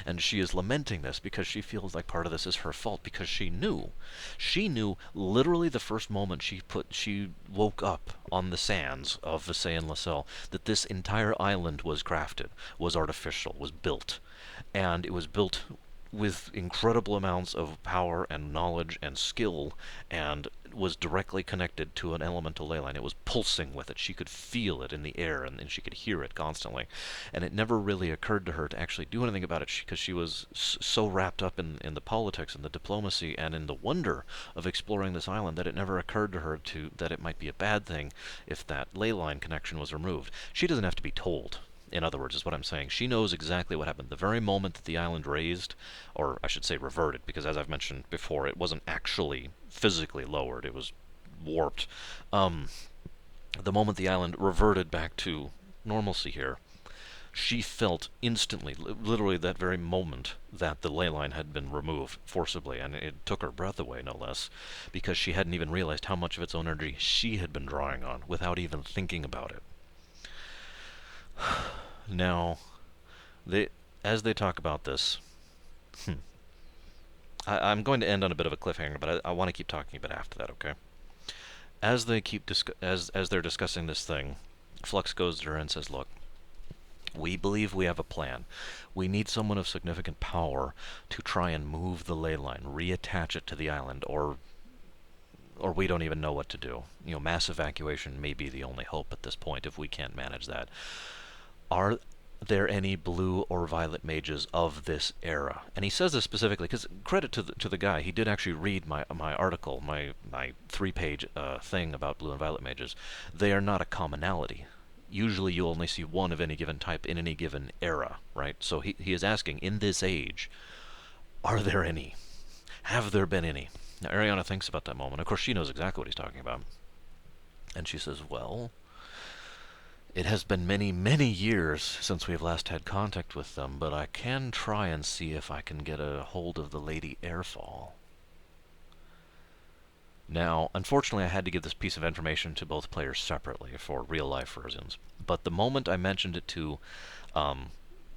And she is lamenting this because she feels like part of this is her fault, because she knew literally the first moment she woke up on the sands of Visay and LaSalle that this entire island was crafted, was artificial, was built. And it was built with incredible amounts of power and knowledge and skill, and was directly connected to an elemental ley line. It was pulsing with it. She could feel it in the air, and she could hear it constantly. And it never really occurred to her to actually do anything about it, because she was so wrapped up in the politics and the diplomacy and in the wonder of exploring this island that it never occurred to her that it might be a bad thing if that ley line connection was removed. She doesn't have to be told. In other words, is what I'm saying. She knows exactly what happened. The very moment that the island raised, or I should say reverted, because as I've mentioned before, it wasn't actually physically lowered, it was warped. The moment the island reverted back to normalcy here, she felt instantly, literally that very moment, that the ley line had been removed forcibly, and it took her breath away, no less, because she hadn't even realized how much of its own energy she had been drawing on without even thinking about it. Now, as they talk about this, I'm going to end on a bit of a cliffhanger, but I want to keep talking a bit after that, okay? As they're discussing this thing, Flux goes to her and says, "Look, we believe we have a plan. We need someone of significant power to try and move the ley line, reattach it to the island, or we don't even know what to do. Mass evacuation may be the only hope at this point if we can't manage that. there any blue or violet mages of this era? And he says this specifically because credit to the guy. He did actually read my article, my 3-page thing about blue and violet mages. They are not a commonality. Usually you only see one of any given type in any given era, right? So he is asking, in this age, are there any? Have there been any? Now Ariana thinks about that moment. Of course, she knows exactly what he's talking about. And she says, well, it has been many, many years since we've last had contact with them, but I can try and see if I can get a hold of the Lady Airfall. Now, unfortunately, I had to give this piece of information to both players separately for real-life reasons. But the moment I mentioned it to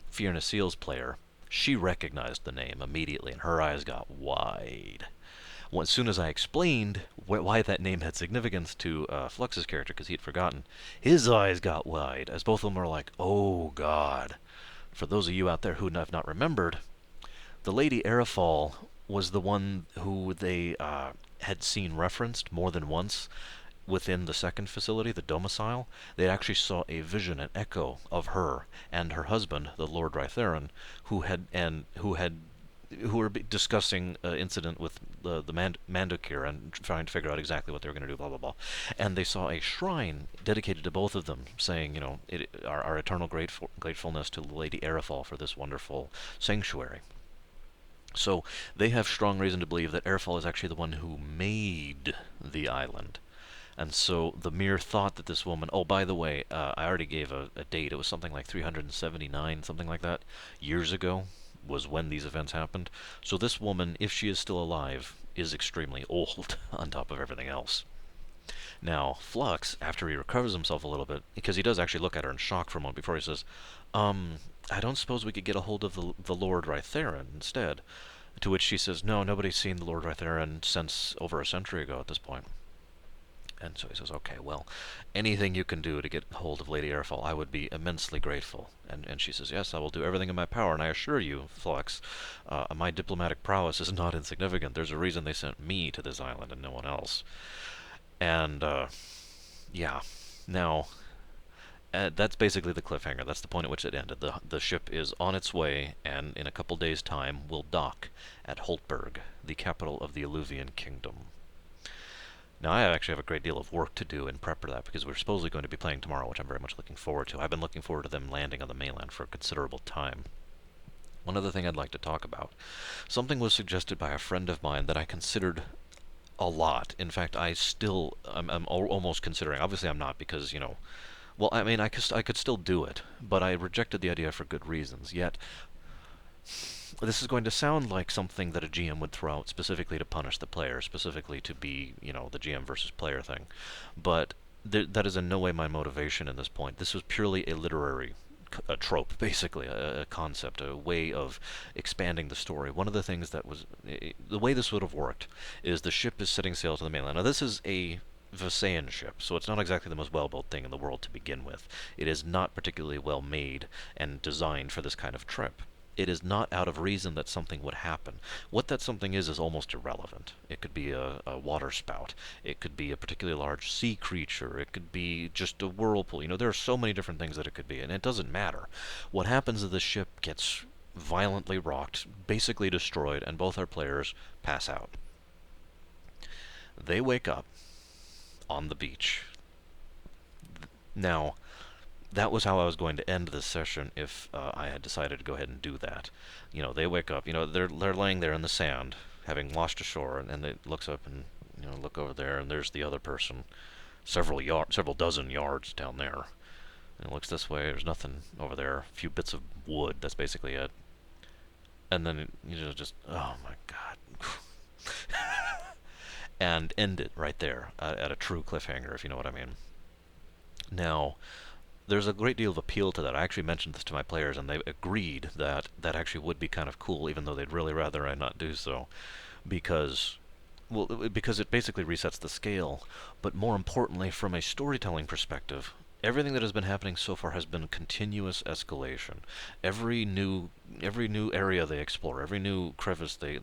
Fiona Seal's player, she recognized the name immediately, and her eyes got wide. Well, as soon as I explained why that name had significance to Flux's character, because he had forgotten, his eyes got wide, as both of them were like, oh god. For those of you out there who have not remembered, the Lady Aerofall was the one who they had seen referenced more than once within the second facility, the domicile. They actually saw a vision, an echo of her and her husband, the Lord Rytheron, who were discussing an incident with the Mandokir and trying to figure out exactly what they were going to do, blah, blah, blah. And they saw a shrine dedicated to both of them, saying, you know, our eternal gratefulness to Lady Aerofall for this wonderful sanctuary. So they have strong reason to believe that Airfall is actually the one who made the island. And so the mere thought that this woman, oh, by the way, I already gave a date. It was something like 379, something like that, years ago was when these events happened. So this woman, if she is still alive, is extremely old on top of everything else. Now, Flux, after he recovers himself a little bit, because he does actually look at her in shock for a moment before he says, I don't suppose we could get a hold of the Lord Rytheron instead. To which she says, no, nobody's seen the Lord Rytheron since over a century ago at this point. And so he says, okay, well, anything you can do to get hold of Lady Airfall, I would be immensely grateful. And she says, yes, I will do everything in my power, and I assure you, Flux, my diplomatic prowess is not insignificant. There's a reason they sent me to this island and no one else. And, yeah. Now, that's basically the cliffhanger. That's the point at which it ended. The ship is on its way, and in a couple days' time will dock at Holtberg, the capital of the Eluvian Kingdom. Now, I actually have a great deal of work to do in prep for that, because we're supposedly going to be playing tomorrow, which I'm very much looking forward to. I've been looking forward to them landing on the mainland for a considerable time. One other thing I'd like to talk about. Something was suggested by a friend of mine that I considered a lot. In fact, I'm almost considering. Obviously, I'm not, because, you know, well, I mean, I could still do it, but I rejected the idea for good reasons. Yet, this is going to sound like something that a GM would throw out specifically to punish the player, specifically to be, you know, the GM versus player thing. But that is in no way my motivation in this point. This was purely a literary trope, basically, a concept, a way of expanding the story. One of the things that was... the way this would have worked is the ship is setting sail to the mainland. Now, this is a Visayan ship, so it's not exactly the most well-built thing in the world to begin with. It is not particularly well made and designed for this kind of trip. It is not out of reason that something would happen. What that something is almost irrelevant. It could be a water spout. It could be a particularly large sea creature. It could be just a whirlpool. You know, there are so many different things that it could be, and it doesn't matter. What happens is the ship gets violently rocked, basically destroyed, and both our players pass out. They wake up on the beach. Now, that was how I was going to end this session if I had decided to go ahead and do that. You know, they wake up, you know, they're laying there in the sand, having washed ashore, and it looks up and, you know, look over there, and there's the other person, several dozen yards down there. And it looks this way, there's nothing over there, a few bits of wood, that's basically it. And then, you know, just, oh my god. And end it right there, at a true cliffhanger, if you know what I mean. Now, there's a great deal of appeal to that. I actually mentioned this to my players, and they agreed that that actually would be kind of cool, even though they'd really rather I not do so, because, well, because it basically resets the scale. But more importantly, from a storytelling perspective, Everything that has been happening so far has been continuous escalation. Every new every new area they explore, every new crevice they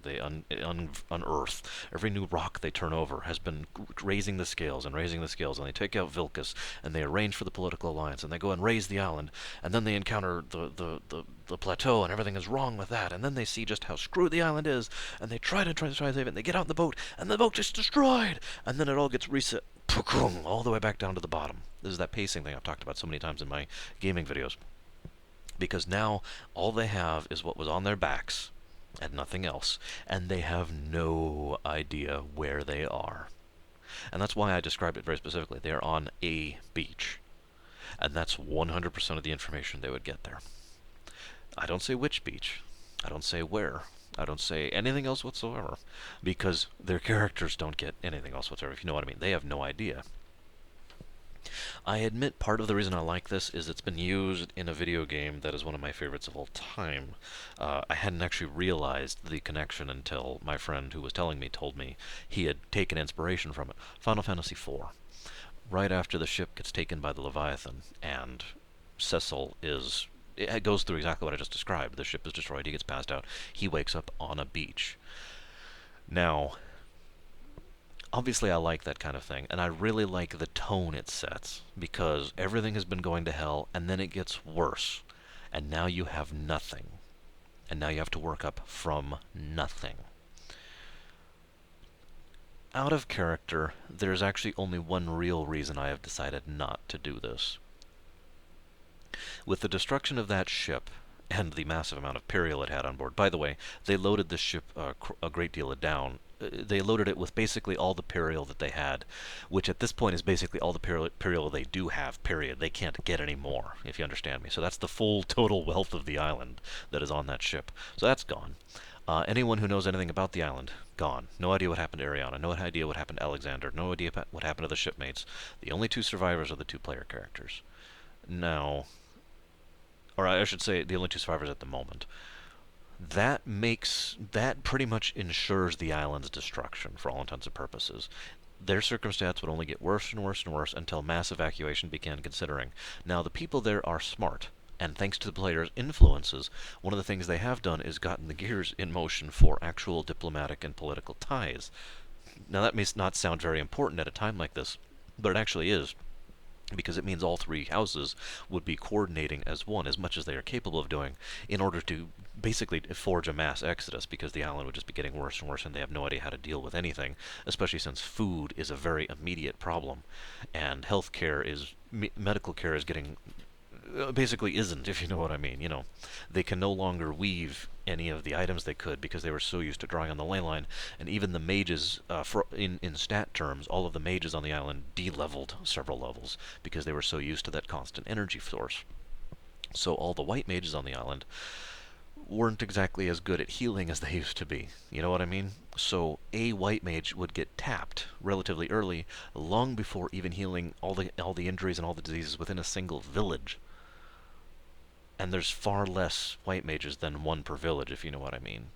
unearth, every new rock they turn over has been raising the scales and raising the scales. And they take out Vilcus and they arrange for the political alliance and they go and raise the island. And then they encounter the plateau and everything is wrong with that. And then they see just how screwed the island is and they try to save it. And they get out in the boat and the boat gets destroyed. And then it all gets reset all the way back down to the bottom. This is that pacing thing I've talked about so many times in my gaming videos. Because now all they have is what was on their backs and nothing else, and they have no idea where they are. And that's why I described it very specifically. They are on a beach, and that's 100% of the information they would get there. I don't say which beach. I don't say where. I don't say anything else whatsoever, because their characters don't get anything else whatsoever, if you know what I mean. They have no idea. I admit part of the reason I like this is it's been used in a video game that is one of my favorites of all time. I hadn't actually realized the connection until my friend who was telling me told me he had taken inspiration from it. Final Fantasy IV. Right after the ship gets taken by the Leviathan, and Cecil is... It goes through exactly what I just described. The ship is destroyed, he gets passed out, he wakes up on a beach. Now, obviously I like that kind of thing, and I really like the tone it sets, because everything has been going to hell, and then it gets worse, and now you have nothing, and now you have to work up from nothing. Out of character, there's actually only one real reason I have decided not to do this. With the destruction of that ship, and the massive amount of Perial it had on board. By the way, they loaded this ship a great deal down. They loaded it with basically all the Perial that they had, which at this point is basically all the Perial they do have, period. They can't get any more, if you understand me. So that's the full total wealth of the island that is on that ship. So that's gone. Anyone who knows anything about the island, gone. No idea what happened to Ariana, no idea what happened to Alexander, no idea what happened to the shipmates. The only two survivors are the two-player characters. Now, or I should say the only two survivors at the moment. That pretty much ensures the island's destruction for all intents and purposes. Their circumstance would only get worse and worse and worse until mass evacuation began considering. Now, the people there are smart, and thanks to the players' influences, one of the things they have done is gotten the gears in motion for actual diplomatic and political ties. Now, that may not sound very important at a time like this, but it actually is, because it means all three houses would be coordinating as one, as much as they are capable of doing, in order to basically forge a mass exodus, because the island would just be getting worse and worse, and they have no idea how to deal with anything, especially since food is a very immediate problem, and medical care is getting... basically isn't, if you know what I mean. They can no longer weave any of the items they could because they were so used to drawing on the ley line, and even the mages, in stat terms, all of the mages on the island de-leveled several levels because they were so used to that constant energy source. So all the white mages on the island weren't exactly as good at healing as they used to be. You know what I mean? So a white mage would get tapped relatively early, long before even healing all the injuries and all the diseases within a single village. And there's far less white mages than one per village, if you know what I mean.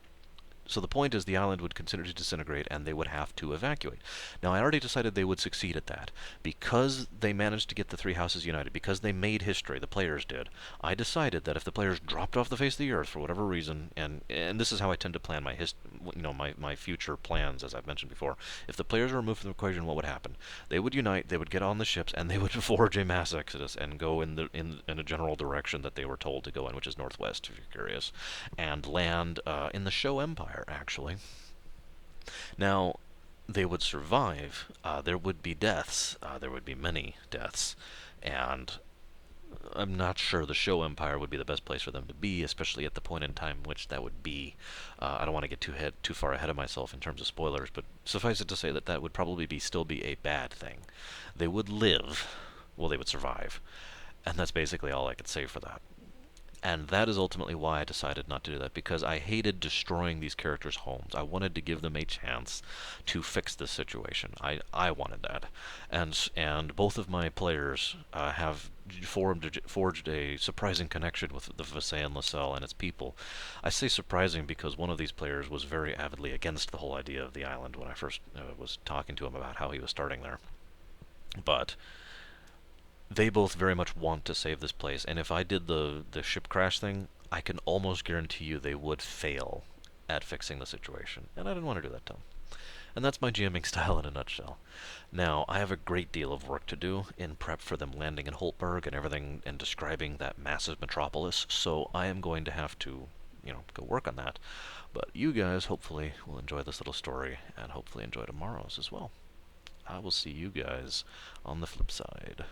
So the point is the island would continue to disintegrate and they would have to evacuate. Now, I already decided they would succeed at that. Because they managed to get the three houses united, because they made history, the players did, I decided that if the players dropped off the face of the earth for whatever reason, and this is how I tend to plan my future plans, as I've mentioned before. If the players were removed from the equation, what would happen? They would unite, they would get on the ships, and they would forge a mass exodus and go in a general direction that they were told to go in, which is northwest, if you're curious, and land in the Show Empire, actually. Now, they would survive. There would be deaths. There would be many deaths. And I'm not sure the Show Empire would be the best place for them to be, especially at the point in time in which that would be. I don't want to get too far ahead of myself in terms of spoilers, but suffice it to say that that would probably still be a bad thing. They would live. Well, they would survive. And that's basically all I could say for that. And that is ultimately why I decided not to do that, because I hated destroying these characters' homes. I wanted to give them a chance to fix this situation. I wanted that. And both of my players have forged a surprising connection with the Visayan Lascelles and its people. I say surprising because one of these players was very avidly against the whole idea of the island when I first was talking to him about how he was starting there. But They both very much want to save this place, and if I did the ship crash thing, I can almost guarantee you they would fail at fixing the situation, and I didn't want to do that to them. And that's my GMing style in a nutshell. Now, I have a great deal of work to do in prep for them landing in Holtberg and everything and describing that massive metropolis, so I am going to have to, go work on that. But you guys hopefully will enjoy this little story and hopefully enjoy tomorrow's as well. I will see you guys on the flip side.